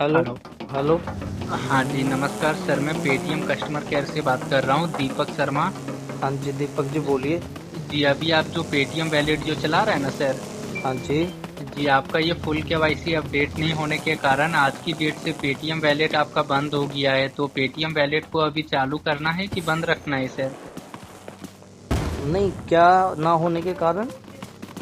Hello. Hello. Hello. हाँ जी, नमस्कार sir, मैं पेटीएम कस्टमर केयर से बात कर रहा हूँ, दीपक शर्मा। हाँ जी, दीपक जी बोलिए। जी, अभी आप जो पेटीएम वैलेट जो चला रहे हैं ना सर। हाँ जी। जी, आपका ये फुल केवाईसी अपडेट नहीं होने के कारण आज की डेट से पेटीएम वैलेट आपका बंद हो गया है। तो पेटीएम वैलेट को अभी चालू करना है कि बंद रखना है सर? नहीं, क्या ना होने के कारण?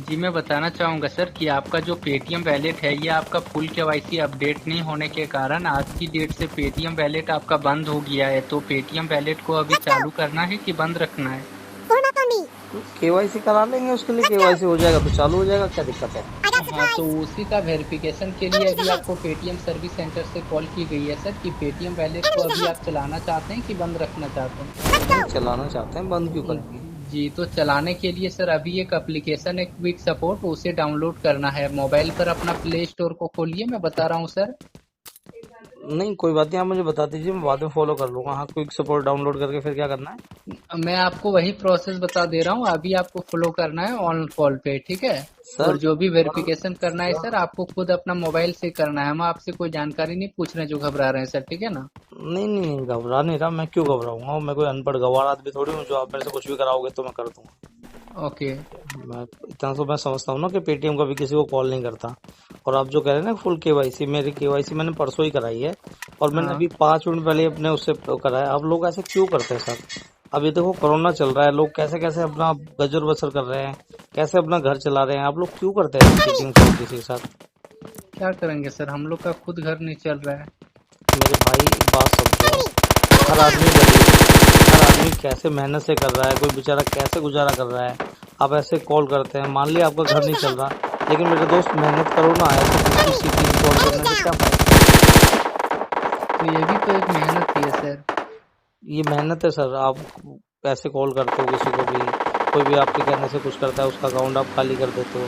जी, मैं बताना चाहूँगा सर कि आपका जो पेटीएम वैलेट है ये आपका फुल केवाईसी अपडेट नहीं होने के कारण आज की डेट से पेटीएम वैलेट आपका बंद हो गया है। तो पेटीएम वैलेट को अभी चालू करना है कि बंद रखना है? केवाईसी करा लेंगे, उसके लिए केवाईसी हो जाएगा तो चालू हो जाएगा, क्या दिक्कत है? हाँ, तो उसी का वेरिफिकेशन के लिए अभी आपको पेटीएम सर्विस सेंटर से कॉल की गई है सर कि पेटीएम वैलेट को अभी आप चलाना चाहते हैं कि बंद रखना चाहते हैं? नहीं, चलाना चाहते हैं, बंद क्यों करेंगे? जी, तो चलाने के लिए सर अभी एक एप्लीकेशन है क्विक सपोर्ट, उसे डाउनलोड करना है। मोबाइल पर अपना प्ले स्टोर को खोलिए, मैं बता रहा हूँ सर। नहीं, कोई बात नहीं, आप मुझे बता दीजिए, मैं बाद में फॉलो कर लूंगा। हाँ, क्विक सपोर्ट डाउनलोड करके फिर क्या करना है? मैं आपको वही प्रोसेस बता दे रहा हूँ, अभी आपको फॉलो करना है ऑन कॉल पे, ठीक है? और सर। जो भी वेरिफिकेशन करना है सर आपको खुद अपना मोबाइल से करना है, हम आपसे कोई जानकारी नहीं पूछ रहे हैं जो घबरा रहे हैं सर, ठीक है ना? नहीं नहीं नहीं, घबरा नहीं रहा, मैं क्यों घबराऊंगा? मैं कोई अनपढ़ गवार आदमी थोड़ी हूँ जो आप मेरे से कुछ भी कराओगे तो मैं कर दूंगा। ओके। मैं इतना तो मैं समझता हूँ ना कि पेटीएम कभी किसी को कॉल नहीं करता। और आप जो कह रहे हैं ना फुल केवाईसी, मेरी केवाईसी मैंने परसों ही कराई है। और मैंने हाँ। अभी 5 मिनट पहले अपने उससे कराया। आप लोग ऐसे क्यों करते हैं सर? अभी देखो कोरोना चल रहा है, लोग कैसे कैसे अपना गुजर बसर कर रहे हैं, कैसे अपना घर चला रहे हैं। आप लोग क्यों करते हैं चीटिंग फ्रॉड किसी के साथ? क्या करेंगे सर, हम लोग का खुद घर नहीं चल रहा है। मेरे भाई, बात समझो। हर आदमी गरीब है। हर आदमी कैसे मेहनत से कर रहा है, कोई बेचारा कैसे गुजारा कर रहा है। आप ऐसे कॉल करते हैं, मान लिया आपका घर नहीं चल रहा, लेकिन मेरे दोस्त मेहनत करो ना, ऐसे किसी की चीटिंग फ्रॉड करने से क्या फायदा? तो ये भी तो एक मेहनत ही है सर। ये मेहनत है सर। आप ऐसे कॉल करते हो किसी को भी, कोई भी आपके कहने से कुछ करता है, उसका अकाउंट आप खाली कर देते हो।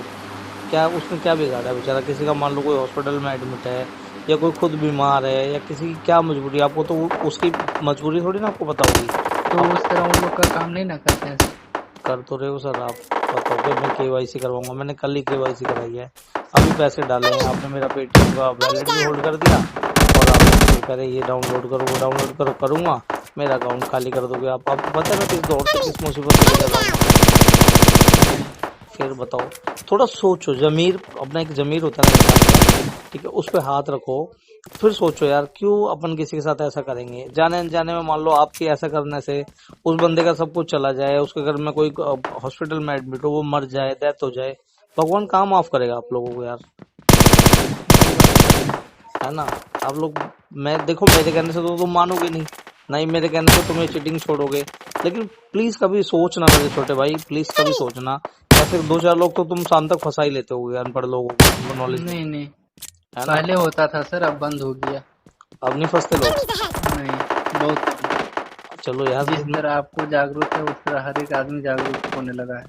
क्या उसने क्या बिगाड़ा है बेचारा? किसी का मान लो कोई हॉस्पिटल में एडमिट है, या कोई खुद बीमार है, या किसी की क्या मजबूरी है, आपको तो उसकी मजबूरी थोड़ी ना आपको पता होगी। तो आप उस तरह उन लोग का काम नहीं ना करते हैं सर। कर तो रहे हो सर। आप बताओ कि मैं केवाईसी करवाऊंगा, मैंने कल ही केवाईसी कराई है। अभी पैसे डाले हैं, आपने मेरा पेटीएम का वैलेट भी होल्ड कर दिया। और आप मुझे कह रहे ये डाउनलोड करो, वो डाउनलोड करो, करूंगा मेरा अकाउंट खाली कर दोगे आप? आपको पता है मैं किस दौर से, किस मुसीबत से गुजर रहा हूँ? फिर बताओ। थोड़ा सोचो, जमीर अपना एक जमीर होता है ना इंसान का, ठीक है, उस पे हाथ रखो। फिर सोचो यार, क्यों अपन किसी के साथ ऐसा करेंगे? जाने अनजाने में मान लो आपके ऐसा करने से उस बंदे का सब कुछ चला जाए, उसके घर में कोई हॉस्पिटल में एडमिट हो, वो मर जाए, डेथ हो जाए, भगवान कहाँ माफ करेगा आप लोगों को यार? सही बात है। है ना? आप लोग, मैं देखो मेरे कहने से तो तुम मानोगे नहीं, नहीं मेरे कहने से तुम ये चीटिंग छोड़ोगे। लेकिन प्लीज कभी सोचना मेरे छोटे भाई, प्लीज कभी सोचना। ऐसे दो चार लोग तो तुम शाम तक फंसा ही लेते होगे, अनपढ़ लोगों को, तुमको नॉलेज नहीं नहीं नहीं, है। है ना? पहले होता था सर, अब बंद हो गया। अब नहीं फंसते लोग? नहीं, बहुत कम। चलो यार जिस तरह आपको जागरूक है उस तरह हर एक आदमी जागरूक होने लगा है।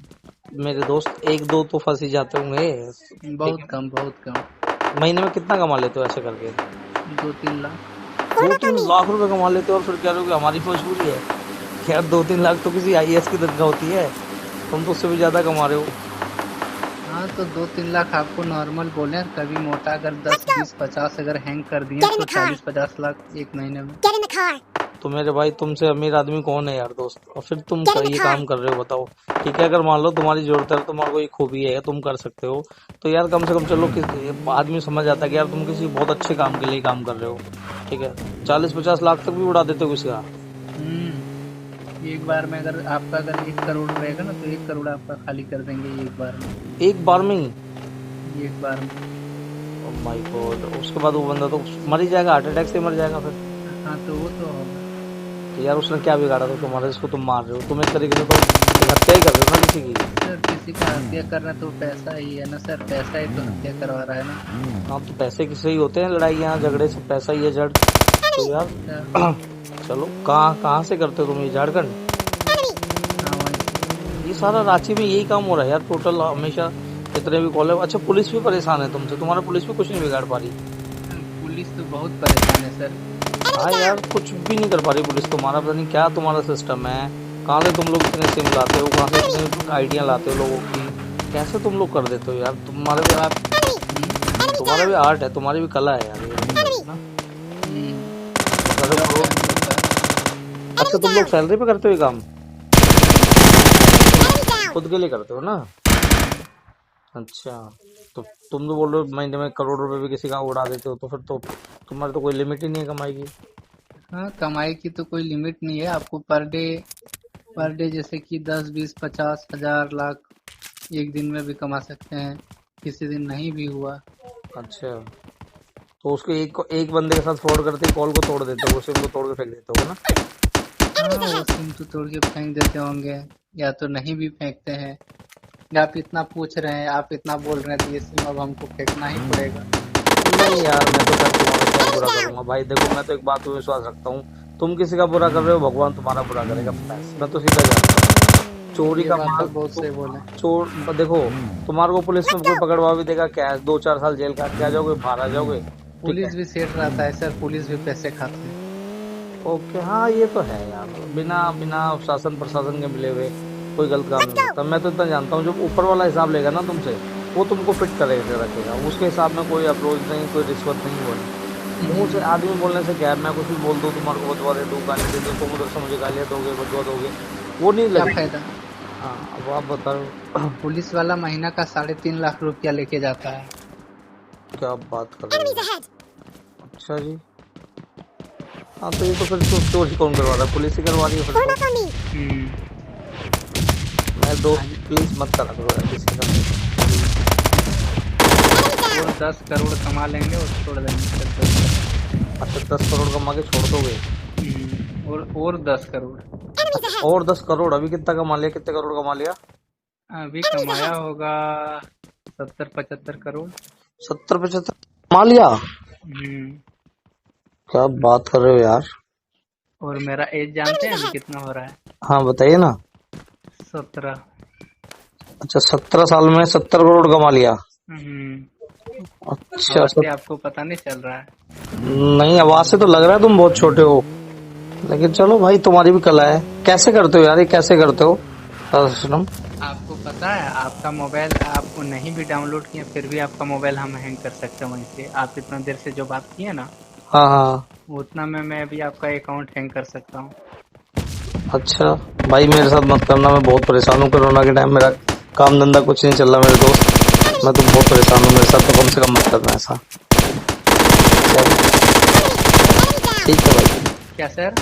मेरे दोस्त एक दो तो फंस ही जाते होंगे। बहुत लेकिन कम, बहुत कम। महीने में कितना कमा लेते हो ऐसे करके? 2-3 लाख। 2-3 लाख रुपए कमा लेते हो और फिर कह रहे हो कि हमारी मजबूरी है? यार 2-3 लाख तो किसी आईएएस की तनख्वाह होती है। तुम तो उससे भी ज्यादा कमा रहे हो। हाँ, तो 2-3 लाख आपको नॉर्मल बोले, कभी मोटा अगर 10-20-50 अगर हैंग कर दिए तो 40-50 लाख एक महीने में। तो मेरे भाई, तुमसे अमीर आदमी कौन है यार दोस्त? और फिर तुम ये काम कर रहे हो, बताओ। ठीक है, अगर मान लो तुम्हारी जरूरत है, तुम्हारा कोई खूबी है, तुम कर सकते हो, तो यार कम से कम चलो आदमी समझ आता है कि यार तुम किसी बहुत अच्छे काम के लिए काम कर रहे हो। ठीक है, 40-50 लाख तक भी उड़ा देते हो किसी का। एक बार में अगर आपका अगर 1 करोड़ रहेगा ना तो 1 करोड़ आपका खाली कर देंगे एक बार में। एक बार में ही? एक बार में। ओह माय गॉड, उसके बाद वो बंदा तो मर ही जाएगा, हार्ट अटैक से मर जाएगा फिर। हाँ, तो वो तो होगा। तो यार उसने क्या बिगाड़ा था तुम्हारे, जिसको तुम मार रहे हो? तुम एक तरीके से तो एक हत्या ही कर रहे हो ना किसी की। सर किसी का हत्या करना तो पैसा ही है ना सर, पैसा ही तो हत्या करवा रहा है ना। हाँ, तो पैसे किससे ही होते हैं, लड़ाइयाँ झगड़े सब पैसा ही है जड़। तो अच्छा। यार चलो, कहाँ कहाँ से करते हो तुम ये? झारखंड? हाँ, वहीं से। ये सारा रांची में यही काम हो रहा है यार, टोटल हमेशा जितने भी कॉल है। अच्छा, पुलिस भी परेशान है तुमसे? तुम्हारा पुलिस भी कुछ नहीं बिगाड़ पा रही? पुलिस तो बहुत परेशान है सर। हाँ यार, कुछ भी नहीं कर पा रही पुलिस तुम्हारा। पता नहीं क्या तुम्हारा सिस्टम है। कहाँ से तुम लोग इतने सिम लाते हो, कहाँ से इतने आइडिया लाते हो लोगों की? कैसे तुम लोग कर देते हो यार? हाँ, तो आप तुम्हारा भी आर्ट है, तुम्हारी भी कला है यार ये। ना। पूरा करोड़। फैमिली का। अच्छा तुम लोग सैलरी पे करते हो ये काम? खुद के लिए करते हो ना? अच्छा। तो तुम तो बोल रहे हो महीने में करोड़ रुपए भी किसी का उड़ा देते हो, तो फिर तो तुम्हारे तो कोई लिमिट ही नहीं है कमाई की। हाँ, कमाई की तो कोई लिमिट नहीं है। आपको पर डे जैसे कि 10, 20, 50 हजार लाख एक दिन में भी कमा सकते हैं, किसी दिन नहीं भी हुआ। अच्छा। तो उसको एक बंदे के साथ फ्रॉड करते ही कॉल को तोड़ देते हो, सिम को तोड़ के फेंक देते हो ना? हाँ, वो सिम तो तोड़ के फेंक देते होंगे, या तो नहीं भी फेंकते हैं। आप इतना पूछ रहे हैं, आप इतना बोल रहे हैं, तो ये सिम अब हमको फेंकना ही पड़ेगा। नहीं यार, मैं तो खैर तुम्हारा क्या बुरा करूंगा भाई। देखो मैं तो एक बात पे विश्वास रखता हूँ, तुम किसी का बुरा कर रहे हो, भगवान तुम्हारा बुरा करेगा। मैं तो सीधा जानता हूँ चोरी ये का बात माल। आप बहुत सही बोले। चोर देखो, तुम्हारे को पुलिस में कोई पकड़वा भी देगा क्या, 2-4 साल जेल काट के आ जाओगे, बाहर आ जाओगे। ठीक है। पुलिस भी सेठ रहता है सर, पुलिस भी पैसे खाते हैं। ओके, हाँ ये तो है यार। बिना बिना शासन प्रशासन के मिले हुए कोई गलत काम नहीं होता। मैं तो इतना जानता हूँ, जब ऊपर वाला हिसाब लेगा ना तुमसे, वो तुमको फिट करेगा रखेगा, उसके हिसाब में कोई अप्रोच नहीं, कोई रिश्वत नहीं बोलनी। मुंह से आदमी बोलने से क्या है, मैं कुछ भी बोल दूं, तुम्हारे को बदवा दे दूं, गाली दे दूं, तुम उधर से मुझे गालियां दोगे, बदवा दोगे, वो नहीं क्या लगेगी। फायदा? हाँ, अब आप बताओ। पुलिस वाला महीना का 3.5 लाख रुपया लेके जाता है। क्या बात कर रहे हो? अच्छा जी। हाँ तो ये तो फिर तो चोरी कौन करवा रहा है? पुलिस ही करवा रही है फिर तो। हम्म। मैं दोस्त आज प्लीज मत करा करो यार किसी का। और 10 करोड़ कमा लेंगे और छोड़ देंगे फिर 10 करोड़। अच्छा 10 करोड़ कमा के छोड़ दोगे? और 10 करोड़। अच्छा और 10 करोड़? अभी कितना कमा लिया, कितने करोड़ कमा लिया? अभी कमाया होगा 70-75 करोड़। 70-75 कमा लिया? हम्म। क्या बात कर रहे हो यार। और मेरा एज जानते हैं अभी कितना हो रहा है? हाँ बताइए ना। 17। अच्छा 17 साल में 70 करोड़ कमा लिया? अच्छा आवाज से आपको पता नहीं चल रहा है? नहीं, आवाज से तो लग रहा है तुम बहुत छोटे हो, लेकिन चलो भाई तुम्हारी भी कला है। कैसे करते हो यार, ये कैसे करते हो सनम? आपको पता है, आपका मोबाइल आपको नहीं भी डाउनलोड किए फिर भी आपका मोबाइल हम हैंग कर सकते हैं वहीं से। आप इतना देर से जो बात किए ना, हाँ हाँ। उतना में मैं भी आपका अकाउंट हैंग कर सकता हूँ। अच्छा भाई मेरे साथ मत करना, मैं बहुत परेशान हूँ। कोरोना के टाइम मेरा काम धंधा कुछ नहीं चल रहा मेरे दोस्त, मैं तो बहुत परेशान हूँ। मेरे साथ तो कम से कम मत करना ऐसा। ठीक है भाई। क्या सर?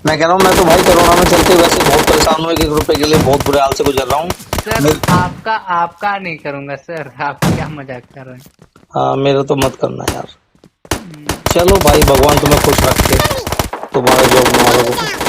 मैं कह रहा हूँ, मैं तो भाई कोरोना में चलते वैसे बहुत परेशान हूँ, 1-1 रुपए के लिए बहुत बुरे हाल से गुजर रहा हूँ। सर आपका आपका नहीं करूंगा सर, आप क्या मजाक कर रहे हैं? हाँ मेरा तो मत करना यार। हम्म। चलो भाई, भगवान तुम्हें खुश रखे, तुम्हारे जॉब वालों को।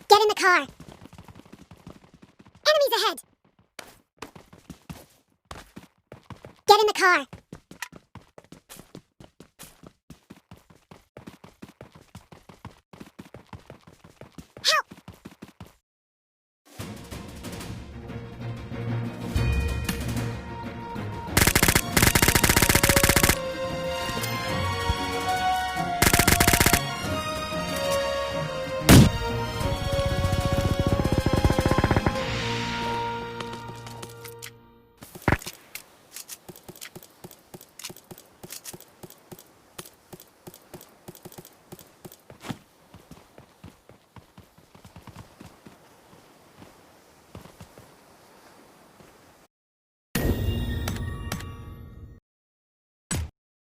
Get in the car. Enemies ahead. Get in the car.